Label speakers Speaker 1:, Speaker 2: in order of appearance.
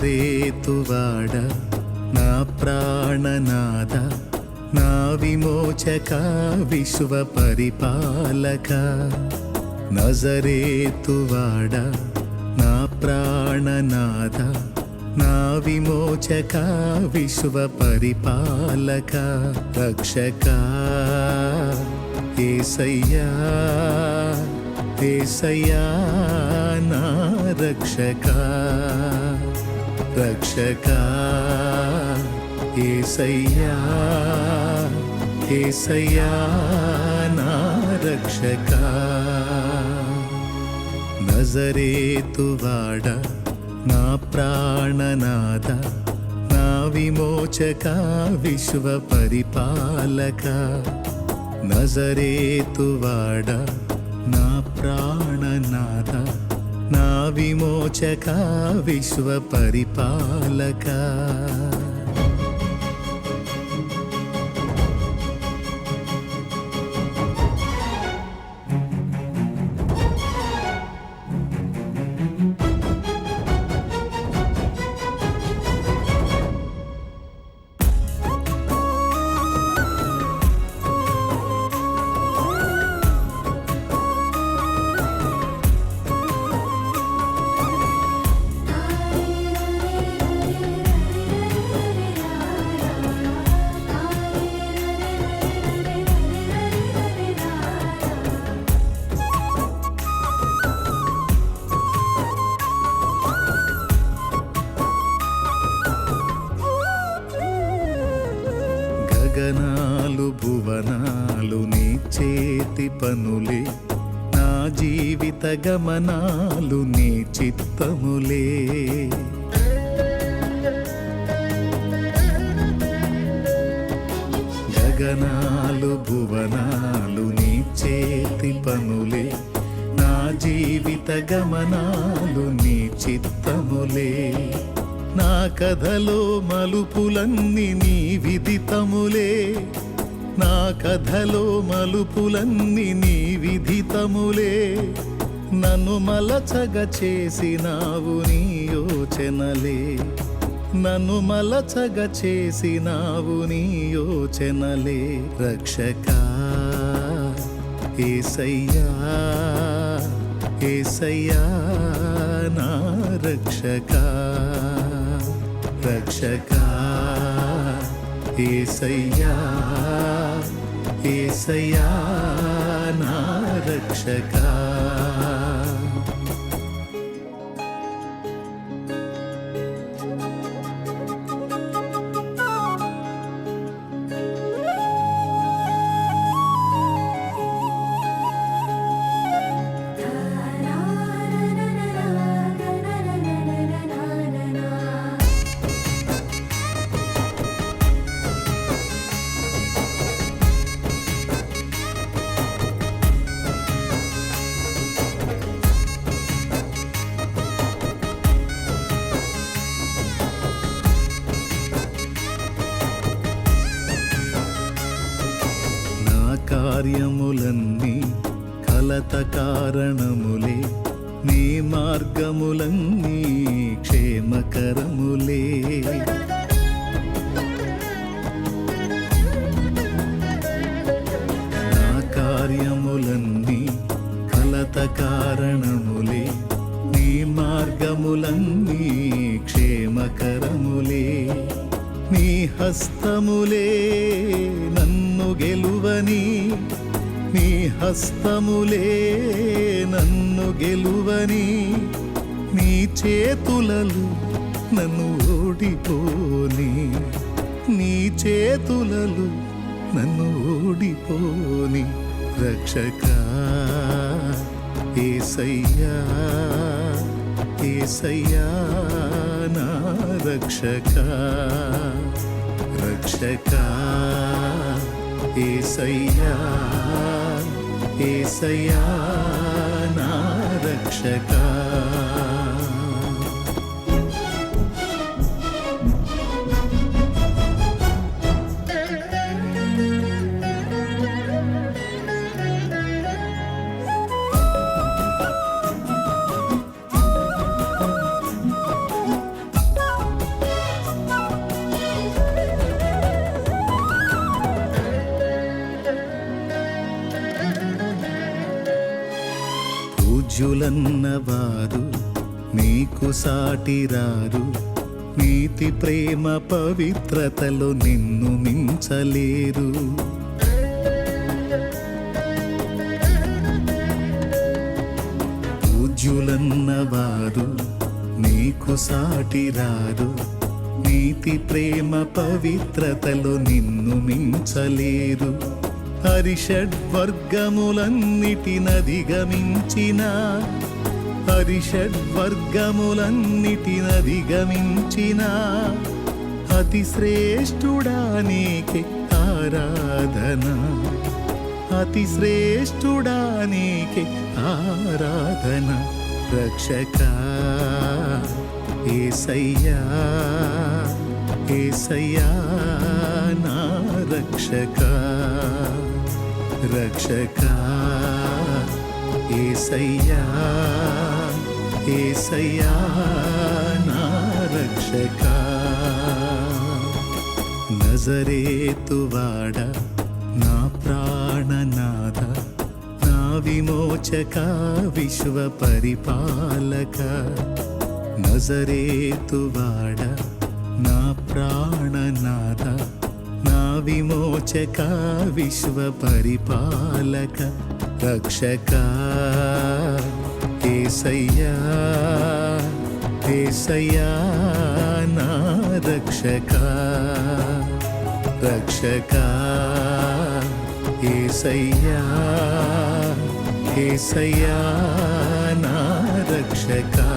Speaker 1: నజరేతువాడ నా ప్రాణనాథ నా విమోచక విశ్వ పరిపాలక నజరేతువాడ నా ప్రాణనాథ నా విమోచక విశ్వ పరిపాలక రక్షక యేసయ్యా యేసయ్యా నా రక్షక రక్షక యేసయ్యా యేసయ్యా నా రక్షక నజరేతువాడ నా ప్రాణనాథ నా విమోచక విశ్వ పరిపాలక నజరేతువాడ నా ప్రాణనాథ నా విమోచక విశ్వ పరిపాలక గగనాలు భువనాలు నీ చేతి పనులే నా జీవిత గమనాలు నీ చిత్తములే గగనాలు భువనాలు నీ చేతి పనులే నా జీవిత గమనాలు నీ చిత్తములే నా కథలో మలుపులన్నీ నీ విదితములే నా కథలో మలుపులన్నీ నీ విదితములే నన్ను మలచగ చేసినావు నీ యోచనలే నన్ను మలచగ చేసినావు నీ యోచనలే రక్షక యేసయ్యా యేసయ్యా నా రక్షక రక్షక యేసయ్యా యేసయ్యా నా రక్షక కార్యములన్నీ కలత కారణములే నీ మార్గములన్నీ క్షేమకరములే నా కార్యములన్నీ కలత కారణములే నీ మార్గములన్నీ క్షేమకరములే నీ హస్తములే నన్ను గెలువని నీ హస్తములే నన్ను గెలువని నీ చేతులలో నన్ను ఓడిపోని నీ చేతులలో నన్ను ఓడిపోని రక్షక యేసయ్యా యేసయ్యా నా రక్షక రక్షక రక్షకా యేసయ్యా యేసయ్యా నా రక్షకా. పూజ్యులన్నవారు నీకు సాటిరారు, నీతి ప్రేమ పవిత్రతలో నిన్ను మించలేరు. పూజ్యులన్నవారు నీకు సాటిరారు, నీతి ప్రేమ పవిత్రతలో నిన్ను మించలేరు. హరిషడ్వర్గములన్నిటినధిగమించిన అతి శ్రేష్ఠుడా నీకే ఆరాధన, అతి శ్రేష్ఠుడా నీకే ఆరాధన. రక్షకా యేసయ్యా యేసయ్యా నా రక్షకా రక్షకా యేసయ్యా యేసయ్యా నా రక్షకా. నజరేతువాడ నా ప్రాణనాథ, నా విమోచక విశ్వ పరిపాలక. నజరేతువాడ నా ప్రాణనాథ, నా విమోచక విశ్వ పరిపాలక. రక్షకా యేసయ్యా యేసయ్యా నా రక్షకా రక్షకా యేసయ్యా యేసయ్యా నా రక్షకా.